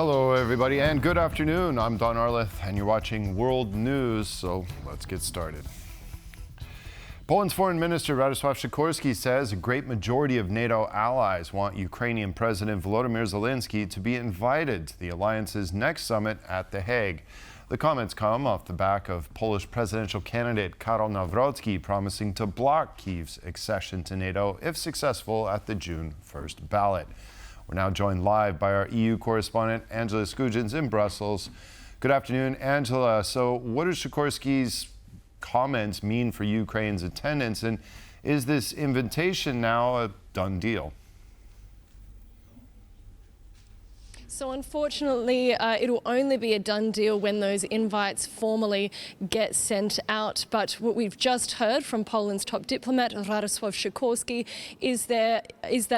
Hello, everybody, and good afternoon. I'm Don Arleth, and you're watching World News, so let's get started. Poland's Foreign Minister Radosław Sikorski says a great majority of NATO allies want Ukrainian President Volodmyr Zelenskyy to be invited to the alliance's next summit at The Hague. The comments come off the back of Polish presidential candidate Karol Nawrocki promising to block Kyiv's accession to NATO if successful at the June 1st ballot. We're now joined live by our EU correspondent, Angela Skujins in Brussels. Good afternoon, Angela. So what do Sikorski's comments mean for Ukraine's attendance, and is this invitation now a done deal? So unfortunately, it'll only be a done deal when those invites formally get sent out. But what we've just heard from Poland's top diplomat, Radosław Sikorski, is that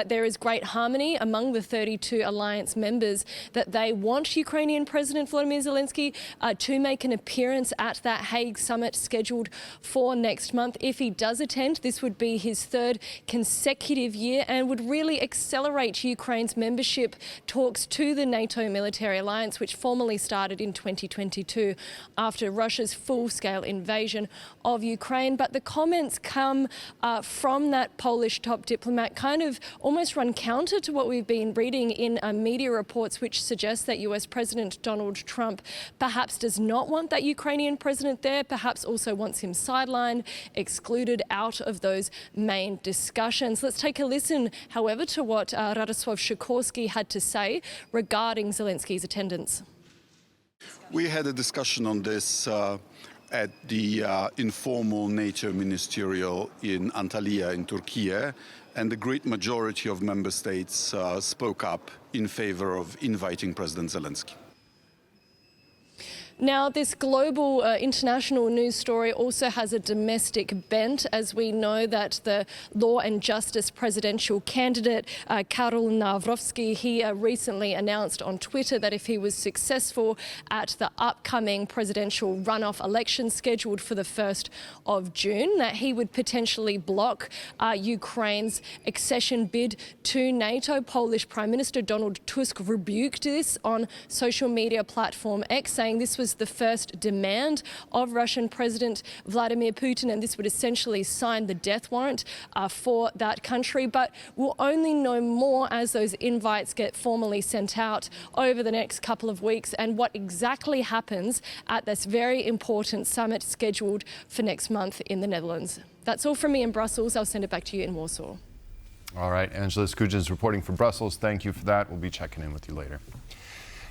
there is great harmony among the 32 alliance members, that they want Ukrainian President Volodymyr Zelenskyy to make an appearance at that Hague summit scheduled for next month. If he does attend, this would be his third consecutive year and would really accelerate Ukraine's membership talks to the NATO military alliance, which formally started in 2022 after Russia's full-scale invasion of Ukraine. But the comments come from that Polish top diplomat kind of almost run counter to what we've been reading in media reports, which suggest that US President Donald Trump perhaps does not want that Ukrainian president there, perhaps also wants him sidelined, excluded out of those main discussions. Let's take a listen, however, to what Radosław Sikorski had to say regarding Zelenskyy's attendance. We had a discussion on this at the informal NATO ministerial in Antalya in Turkey, and the great majority of member states spoke up in favor of inviting President Zelenskyy. Now, this global international news story also has a domestic bent, as we know that the Law and Justice presidential candidate, Karol Nawrocki, he recently announced on Twitter that if he was successful at the upcoming presidential runoff election scheduled for the 1st of June, that he would potentially block Ukraine's accession bid to NATO. Polish Prime Minister Donald Tusk rebuked this on social media platform X, saying this was the first demand of Russian President Vladimir Putin, and this would essentially sign the death warrant for that country. But we'll only know more as those invites get formally sent out over the next couple of weeks, and what exactly happens at this very important summit scheduled for next month in the Netherlands. That's all from me in Brussels. I'll send it back to you in Warsaw. All right, Angela Skujins reporting from Brussels. Thank you for that. We'll be checking in with you later.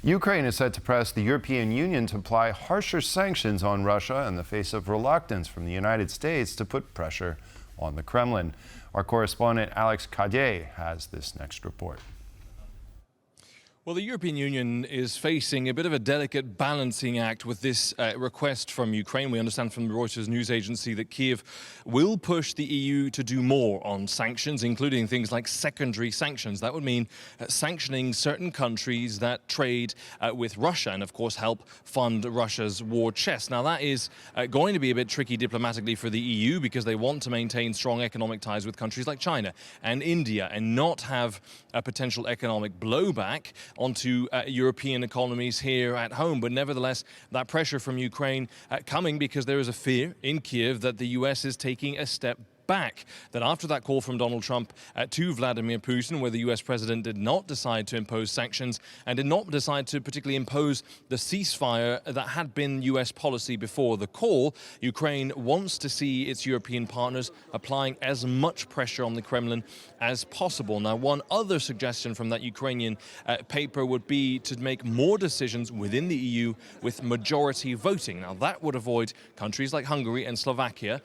Ukraine is set to press the European Union to apply harsher sanctions on Russia in the face of reluctance from the United States to put pressure on the Kremlin. Our correspondent Alex Kadier has this next report. Well, the European Union is facing a bit of a delicate balancing act with this request from Ukraine. We understand from the Reuters news agency that Kyiv will push the EU to do more on sanctions, including things like secondary sanctions. That would mean sanctioning certain countries that trade with Russia and, of course, help fund Russia's war chest. Now, that is going to be a bit tricky diplomatically for the EU because they want to maintain strong economic ties with countries like China and India and not have a potential economic blowback onto European economies here at home. But nevertheless, that pressure from Ukraine coming because there is a fear in Kyiv that the US is taking a step back, that after that call from Donald Trump to Vladimir Putin, where the US president did not decide to impose sanctions and did not decide to particularly impose the ceasefire that had been US policy before the call, Ukraine wants to see its European partners applying as much pressure on the Kremlin as possible. Now, one other suggestion from that Ukrainian paper would be to make more decisions within the EU with majority voting. Now, that would avoid countries like Hungary and Slovakia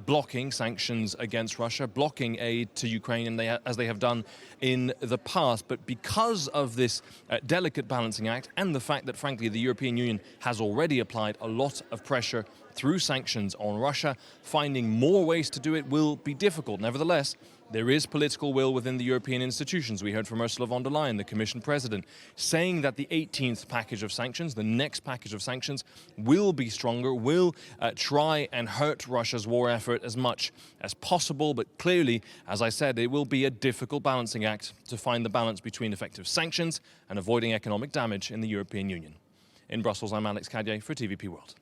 blocking sanctions against Russia, blocking aid to Ukraine, as they have done in the past. But because of this delicate balancing act and the fact that, frankly, the European Union has already applied a lot of pressure through sanctions on Russia, finding more ways to do it will be difficult. Nevertheless, There is political will within the European institutions. We heard from Ursula von der Leyen, the Commission President, saying that the 18th package of sanctions, the next package of sanctions, will be stronger, will try and hurt Russia's war effort as much as possible. But clearly, as I said, it will be a difficult balancing act to find the balance between effective sanctions and avoiding economic damage in the European Union. In Brussels, I'm Alex Cadye for TVP World.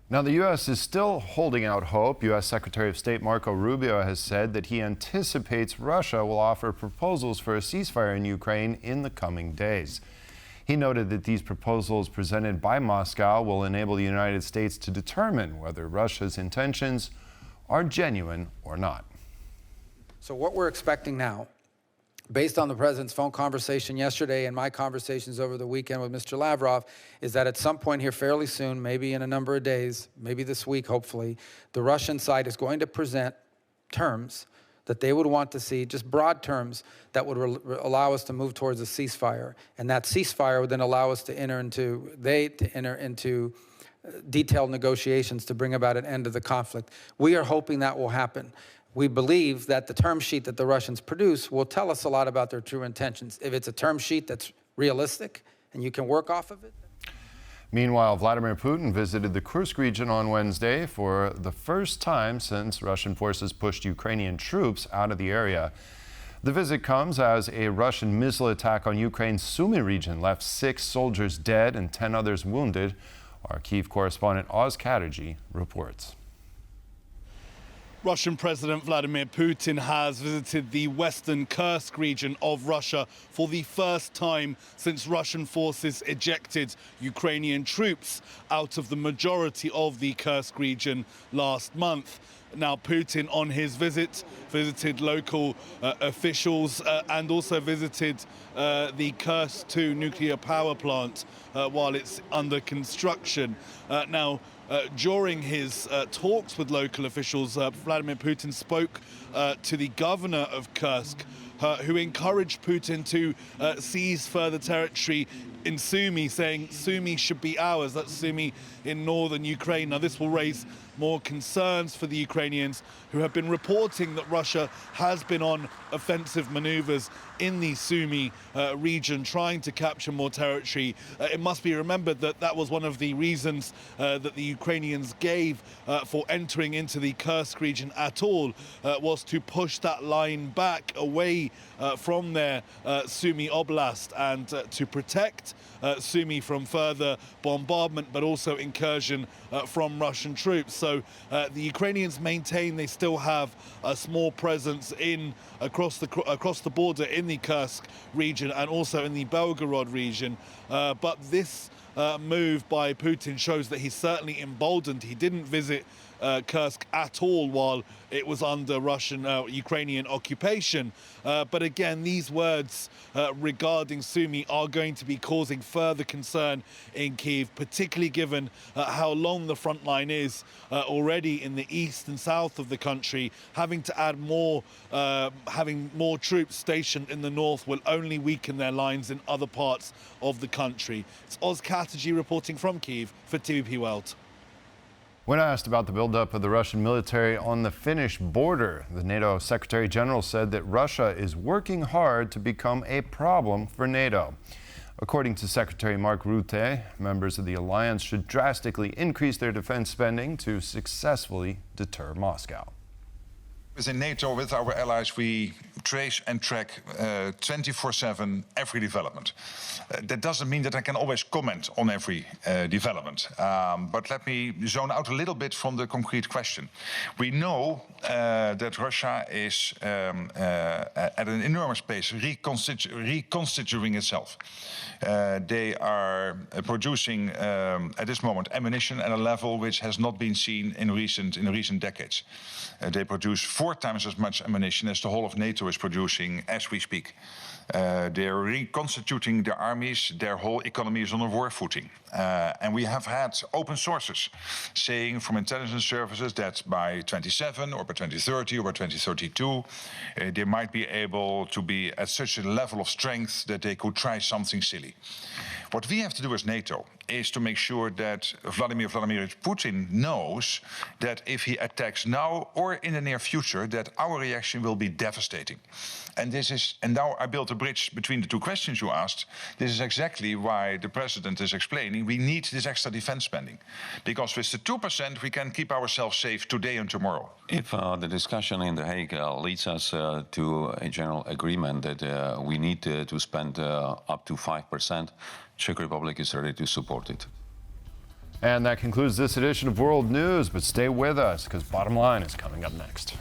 Now, the U.S. is still holding out hope. U.S. Secretary of State Marco Rubio has said that he anticipates Russia will offer proposals for a ceasefire in Ukraine in the coming days. He noted that these proposals presented by Moscow will enable the United States to determine whether Russia's intentions are genuine or not. So what we're expecting now, based on the president's phone conversation yesterday and my conversations over the weekend with Mr. Lavrov, is that at some point here fairly soon, maybe in a number of days, maybe this week, hopefully, the Russian side is going to present terms that they would want to see, just broad terms that would allow us to move towards a ceasefire. And that ceasefire would then allow us to enter into detailed negotiations to bring about an end to the conflict. We are hoping that will happen. We believe that the term sheet that the Russians produce will tell us a lot about their true intentions. If it's a term sheet that's realistic and you can work off of it. Meanwhile, Vladimir Putin visited the Kursk region on Wednesday for the first time since Russian forces pushed Ukrainian troops out of the area. The visit comes as a Russian missile attack on Ukraine's Sumy region left 6 soldiers dead and 10 others wounded. Our Kyiv correspondent Oz Chatterjee reports. Russian President Vladimir Putin has visited the western Kursk region of Russia for the first time since Russian forces ejected Ukrainian troops out of the majority of the Kursk region last month. Now, Putin on his visit visited local officials and also visited the Kursk 2 nuclear power plant while it's under construction. During his talks with local officials, Vladimir Putin spoke to the governor of Kursk, who encouraged Putin to seize further territory in Sumy, saying Sumy should be ours. That's Sumy in northern Ukraine. Now, this will raise more concerns for the Ukrainians, who have been reporting that Russia has been on offensive maneuvers in the Sumy region, trying to capture more territory. It must be remembered that that was one of the reasons that the Ukrainians gave for entering into the Kursk region at all, was to push that line back away from their Sumy Oblast and to protect Sumy from further bombardment, but also incursion from Russian troops. So the Ukrainians maintain they still have a small presence across the border in the Kursk region and also in the Belgorod region. But this move by Putin shows that he's certainly emboldened. He didn't visit Kursk at all while it was under Russian-Ukrainian occupation. But again, these words regarding Sumy are going to be causing further concern in Kyiv, particularly given how long the front line is already in the east and south of the country. Having to add having more troops stationed in the north will only weaken their lines in other parts of the country. It's Oz Chatterjee reporting from Kyiv for TVP World. When asked about the buildup of the Russian military on the Finnish border, the NATO Secretary General said that Russia is working hard to become a problem for NATO. According to Secretary Mark Rutte, members of the alliance should drastically increase their defense spending to successfully deter Moscow. Within NATO, with our allies, we trace and track 24/7 every development. That doesn't mean that I can always comment on every development. But let me zone out a little bit from the concrete question. We know that Russia is at an enormous pace reconstituting itself. They are producing at this moment ammunition at a level which has not been seen in recent decades. They produce 4 times as much ammunition as the whole of NATO is producing as we speak. They're reconstituting their armies. Their whole economy is on a war footing. And we have had open sources saying from intelligence services that by 27 or by 2030 or by 2032, they might be able to be at such a level of strength that they could try something silly. What we have to do as NATO is to make sure that Vladimir Vladimirovich Putin knows that if he attacks now or in the near future, that our reaction will be devastating. And now I built a bridge between the two questions you asked. This is exactly why the president is explaining we need this extra defense spending. Because with the 2%, we can keep ourselves safe today and tomorrow. If the discussion in The Hague leads us to a general agreement that we need to spend up to 5%, Czech Republic is ready to support it. And that concludes this edition of World News, but stay with us because Bottom Line is coming up next.